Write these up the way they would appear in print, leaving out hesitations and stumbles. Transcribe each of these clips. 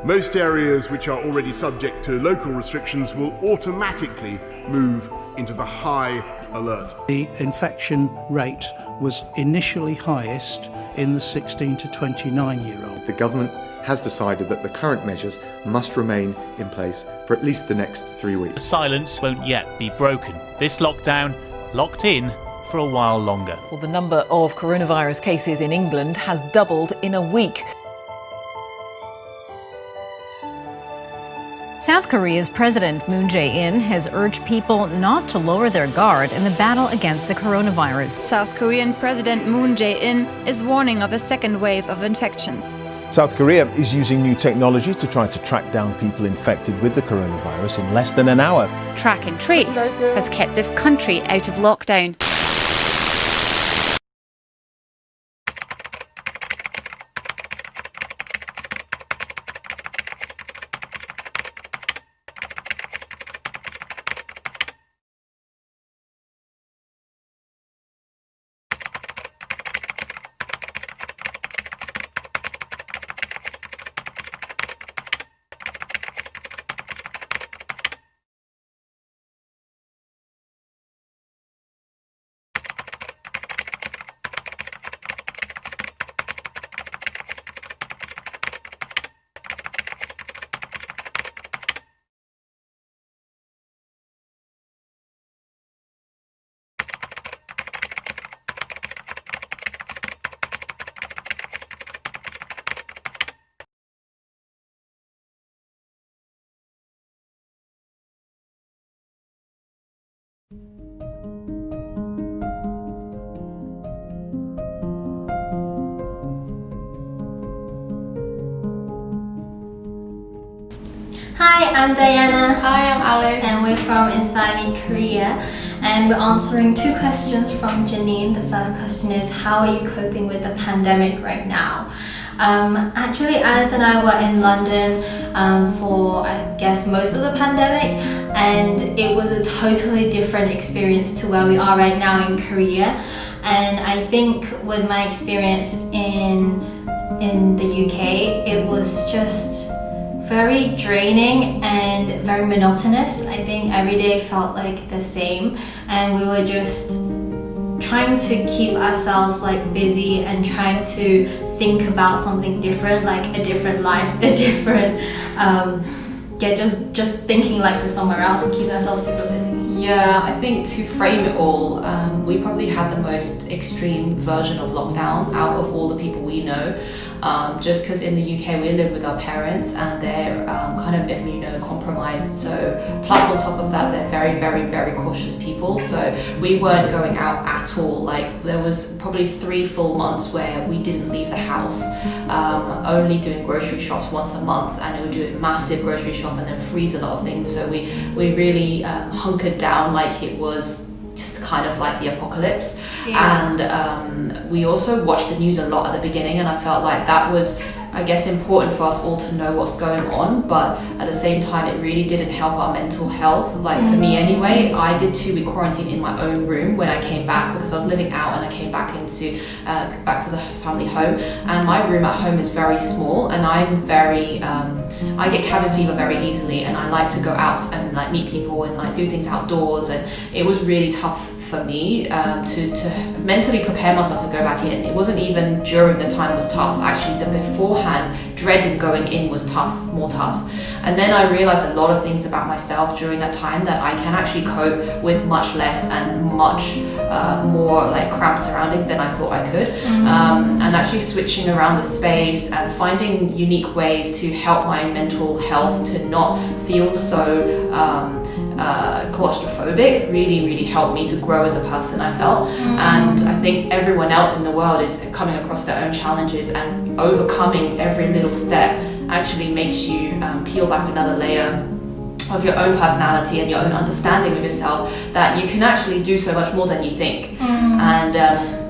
Most areas which are already subject to local restrictions will automatically move into the high alert. The infection rate was initially highest in the 16 to 29-year-old. The government has decided that the current measures must remain in place for at least the next 3 weeks. The silence won't yet be broken. This lockdown locked in for a while longer. Well, the number of coronavirus cases in England has doubled in a week. South Korea's President Moon Jae-in has urged people not to lower their guard in the battle against the coronavirus. South Korean President Moon Jae-in is warning of a second wave of infections. South Korea is using new technology to try to track down people infected with the coronavirus in less than an hour. Track and trace has kept this country out of lockdown. Hi, I'm Diana. Hi, I'm Alex. And we're from Inspire Me Korea. And we're answering 2 questions from Janine. The first question is, how are you coping with the pandemic right now? Actually, Alice and I were in London for, I guess, most of the pandemic. And it was a totally different experience to where we are right now in Korea. And I think with my experience in the UK, it was just very draining and very monotonous. I think every day felt like the same, and we were just trying to keep ourselves like busy and trying to think about something different, like a different life, a different just thinking like to somewhere else and keeping ourselves super busy. Yeah, I think to frame it all, we probably had the most extreme version of lockdown out of all the people we know. Just because in the UK we live with our parents and they're kind of immunocompromised, so plus on top of that they're very, very, very cautious people, so we weren't going out at all. Like there was probably 3 full months where we didn't leave the house, only doing grocery shops once a month, and we would do a massive grocery shop and then freeze a lot of things, so we really hunkered down like it was just kind of like the apocalypse. Yeah. And we also watched the news a lot at the beginning, and I felt like that was, I guess, important for us all to know what's going on, but at the same time it really didn't help our mental health. Like for me anyway, I did 2-week quarantine in my own room when I came back because I was living out, and I came back into back to the family home, and my room at home is very small, and I'm very I get cabin fever very easily, and I like to go out and like meet people and like do things outdoors, and it was really tough for me to mentally prepare myself to go back in. It wasn't even during the time it was tough, actually the beforehand dreading going in was more tough. And then I realized a lot of things about myself during that time, that I can actually cope with much less and much more like cramped surroundings than I thought I could. And actually switching around the space and finding unique ways to help my mental health to not feel so claustrophobic really helped me to grow as a person, I felt. And I think everyone else in the world is coming across their own challenges, and overcoming every little step actually makes you peel back another layer of your own personality and your own understanding of yourself, that you can actually do so much more than you think. And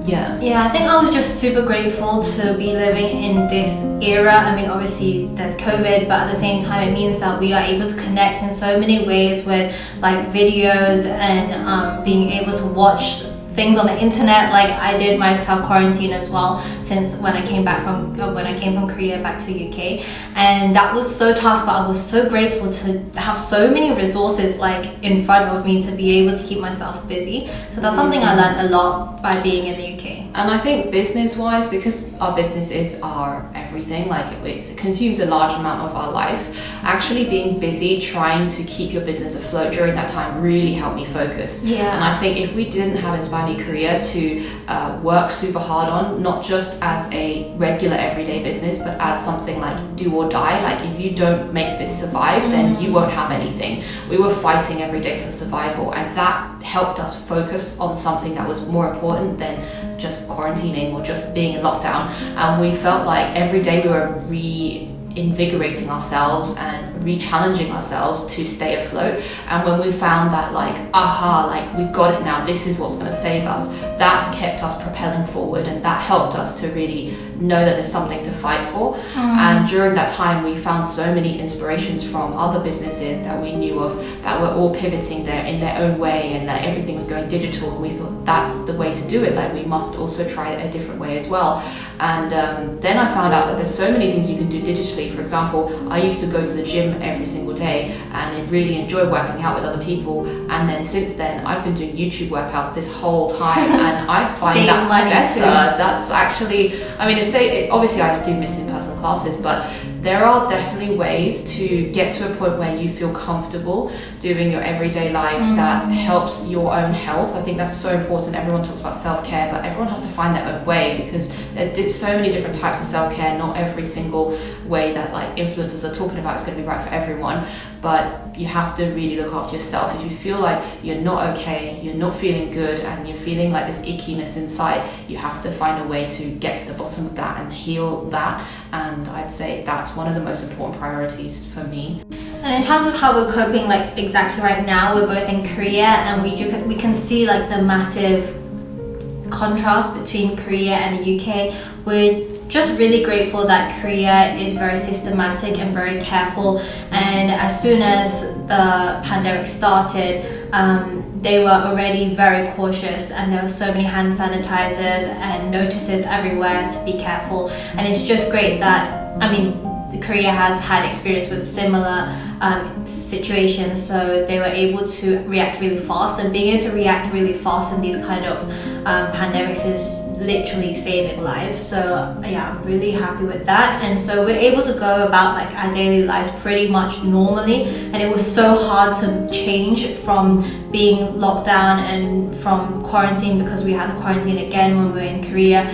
yeah, I think I was just super grateful to be living in this era. I mean, obviously there's COVID, but at the same time it means that we are able to connect in so many ways with like videos and being able to watch things on the internet. Like I did my self-quarantine as well since when I came from Korea back to UK, and that was so tough, but I was so grateful to have so many resources like in front of me to be able to keep myself busy. So that's something I learned a lot by being in the UK. And I think business-wise, because our businesses are everything, like it consumes a large amount of our life, actually being busy trying to keep your business afloat during that time really helped me focus. Yeah. And I think if we didn't have Inspire Me Korea to work super hard on, not just as a regular everyday business, but as something like do or die, like if you don't make this survive, then you won't have anything. We were fighting every day for survival, and that helped us focus on something that was more important than just quarantining or just being in lockdown. And we felt like every day we were reinvigorating ourselves and re-challenging ourselves to stay afloat. And when we found that like we've got it now, this is what's going to save us, that kept us propelling forward, and that helped us to really know that there's something to fight for. And during that time we found so many inspirations from other businesses that we knew of that were all pivoting in their own way, and that everything was going digital, and we thought that's the way to do it, like we must also try it a different way as well. And then I found out that there's so many things you can do digitally. For example, I used to go to the gym every single day and really enjoy working out with other people, and then since then I've been doing YouTube workouts this whole time, and I find that's better. That's actually, I mean, obviously I do miss in-person classes, but there are definitely ways to get to a point where you feel comfortable doing your everyday life that helps your own health. I think that's so important. Everyone talks about self-care, but everyone has to find their own way, because there's so many different types of self-care. Not every single way that like influencers are talking about is going to be right for everyone, but you have to really look after yourself. If you feel like you're not okay, you're not feeling good, and you're feeling like this ickiness inside, you have to find a way to get to the bottom of that and heal that. And I'd say that's one of the most important priorities for me. And in terms of how we're coping, like exactly right now, we're both in Korea, and we can see like the massive contrast between Korea and the UK. We're just really grateful that Korea is very systematic and very careful, and as soon as the pandemic started, they were already very cautious, and there were so many hand sanitizers and notices everywhere to be careful. And it's just great that, I mean, Korea has had experience with similar situations, so they were able to react really fast, and being able to react really fast in these kind of pandemics is literally saving lives. So yeah, I'm really happy with that. And so we're able to go about like our daily lives pretty much normally, and it was so hard to change from being locked down and from quarantine, because we had to quarantine again when we were in Korea,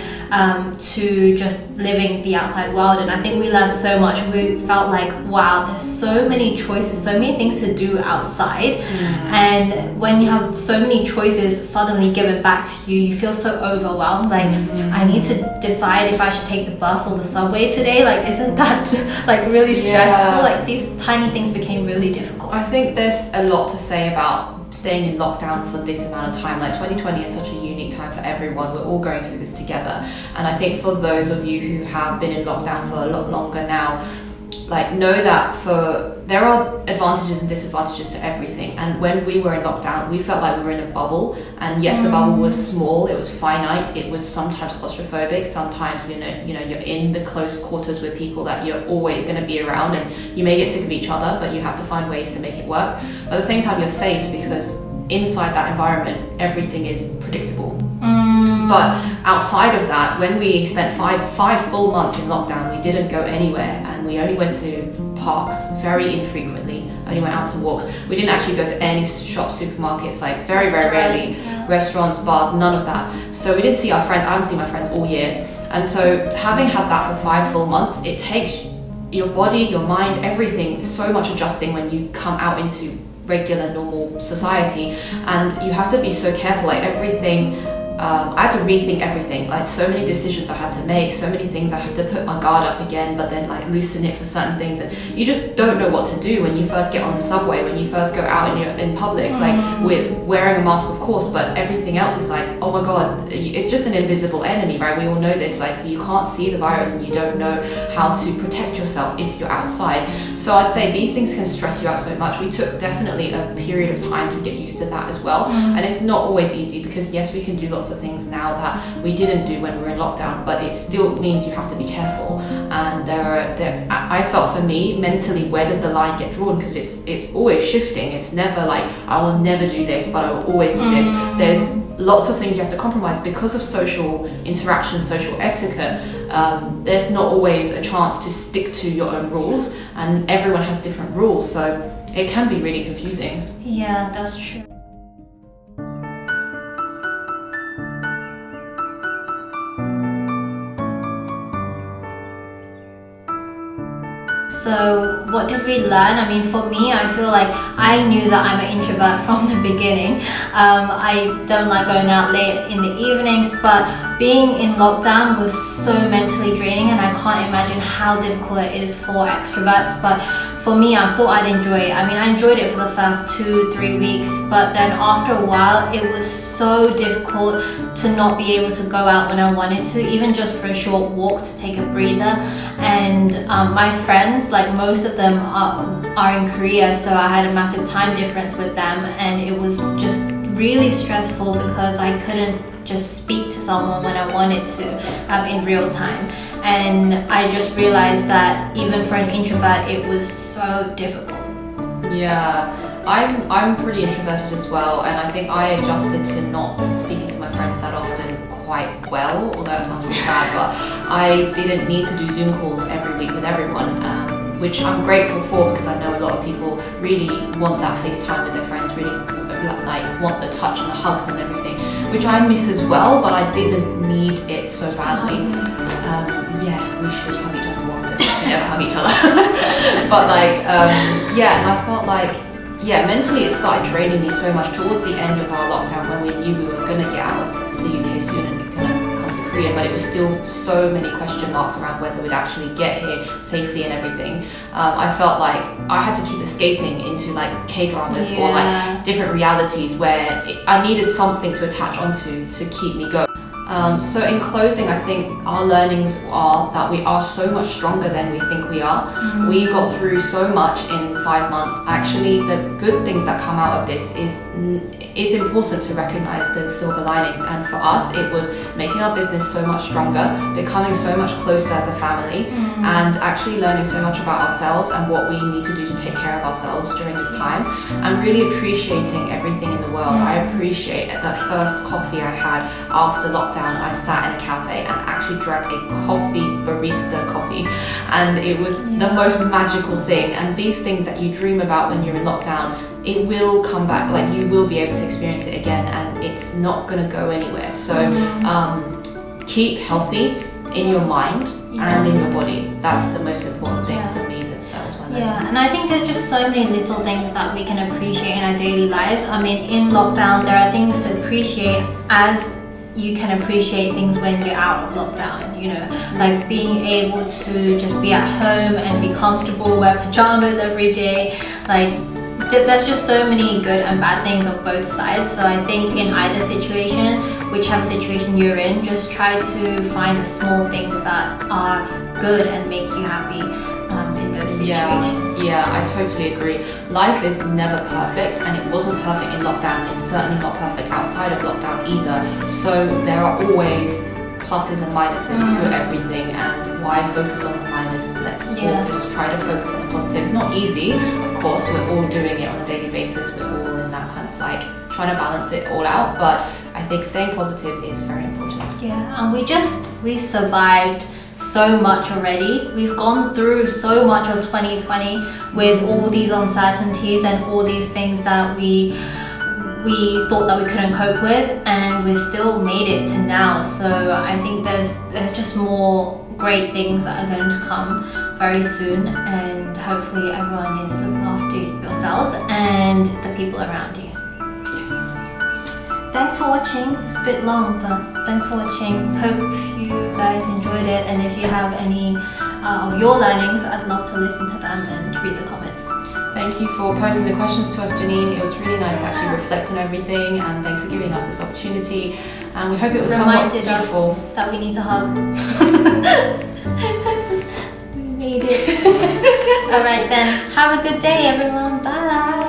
to just living the outside world. And I think we learned so much. We felt like, wow, there's so many choices, so many things to do outside. And when you have so many choices suddenly given back to you, you feel so overwhelmed. Like, I need to decide if I should take the bus or the subway today. Like, isn't that like really stressful? Like, these tiny things became really difficult. I think there's a lot to say about staying in lockdown for this amount of time. Like 2020 is such a unique time for everyone. We're all going through this together. And I think for those of you who have been in lockdown for a lot longer now, like know that there are advantages and disadvantages to everything. And when we were in lockdown, we felt like we were in a bubble. And yes, the bubble was small, it was finite, it was sometimes claustrophobic, sometimes you know you're in the close quarters with people that you're always going to be around, and you may get sick of each other, but you have to find ways to make it work. But at the same time, you're safe, because inside that environment everything is predictable. But outside of that, when we spent five full months in lockdown, we didn't go anywhere, and we only went to parks very infrequently, only went out to walks. We didn't actually go to any shops, supermarkets, like very rarely, restaurants, bars, none of that. So we didn't see our friends. I haven't seen my friends all year. And so having had that for 5 full months, it takes your body, your mind, everything, so much adjusting when you come out into regular, normal society. And you have to be so careful, like everything I had to rethink everything. Like, so many decisions I had to make, so many things I had to put my guard up again, but then like loosen it for certain things, and you just don't know what to do when you first get on the subway, when you first go out in public, like with wearing a mask, of course, but everything else is like, oh my god, it's just an invisible enemy, right? We all know this. Like, you can't see the virus and you don't know how to protect yourself if you're outside. So I'd say these things can stress you out so much. We took definitely a period of time to get used to that as well, and it's not always easy, because yes, we can do lots of things now that we didn't do when we were in lockdown, but it still means you have to be careful. And I felt, for me, mentally, where does the line get drawn? Because it's always shifting. It's never like, I will never do this, but I will always do this. There's lots of things you have to compromise because of social interaction, social etiquette. There's not always a chance to stick to your own rules, and everyone has different rules, so it can be really confusing. Yeah, that's true. So what did we learn? I mean, for me, I feel like I knew that I'm an introvert from the beginning. I don't like going out late in the evenings, but being in lockdown was so mentally draining, and I can't imagine how difficult it is for extroverts. But for me, I thought I'd enjoy it. I mean, I enjoyed it for the first 2-3 weeks, but then after a while, it was so difficult to not be able to go out when I wanted to, even just for a short walk to take a breather. And my friends, like most of them are in Korea, so I had a massive time difference with them, and it was just really stressful because I couldn't just speak to someone when I wanted to in real time. And I just realized that even for an introvert, it was so difficult. Yeah, I'm pretty introverted as well, and I think I adjusted to not speaking to my friends that often quite well, although that sounds really bad, but I didn't need to do Zoom calls every week with everyone, which I'm grateful for, because I know a lot of people really want that FaceTime with their friends, really like want the touch and the hugs and everything, which I miss as well, but I didn't need it so badly. Yeah, we should hug each other more often. We never hug each other. But like, yeah, and I felt like, yeah, mentally it started draining me so much towards the end of our lockdown, when we knew we were going to get out of the UK soon and going to come to Korea, but it was still so many question marks around whether we'd actually get here safely and everything. I felt like I had to keep escaping into like K-dramas or like different realities where I needed something to attach onto to keep me going. So in closing, I think our learnings are that we are so much stronger than we think we are. We got through so much in 5 months. Actually, the good things that come out of this is important to recognize the silver linings. And for us, it was making our business so much stronger, becoming so much closer as a family, and actually learning so much about ourselves and what we need to do to take care of ourselves during this time, and really appreciating everything in the world. I appreciate that first coffee I had after lockdown. I sat in a cafe and actually drank a barista coffee, and it was the most magical thing. And these things that you dream about when you're in lockdown, it will come back, like you will be able to experience it again, and it's not going to go anywhere. So keep healthy in your mind and in your body. That's the most important thing for me. That was one thing. Yeah, and I think there's just so many little things that we can appreciate in our daily lives. I mean, in lockdown, there are things to appreciate as you can appreciate things when you're out of lockdown, you know, like being able to just be at home and be comfortable, wear pajamas every day. Like, there's just so many good and bad things of both sides. So I think in either situation, whichever situation you're in, just try to find the small things that are good and make you happy in those situations. Yeah, I totally agree. Life is never perfect, and it wasn't perfect in lockdown. It's certainly not perfect outside of lockdown either. So there are always pluses and minuses to everything, and why focus on the minus? Let's all just try to focus on the positive. It's not easy, of course. We're all doing it on a daily basis. We're all in that kind of like trying to balance it all out, but I think staying positive is very important. Yeah, and we survived so much already. We've gone through so much of 2020 with all these uncertainties and all these things that we thought that we couldn't cope with, and we still made it to now. So I think there's just more great things that are going to come very soon, and hopefully everyone is looking after yourselves and the people around you. thanks for watching. It's a bit long, but thanks for watching. Hope you guys enjoyed it, and if you have any of your learnings, I'd love to listen to them and read the comments. Thank you for posing the questions to us, Janine. It was really nice to actually reflect on everything, and thanks for giving us this opportunity. And we hope it was somewhat useful. Us that we need to hug. We made it. Alright then, have a good day everyone. Bye.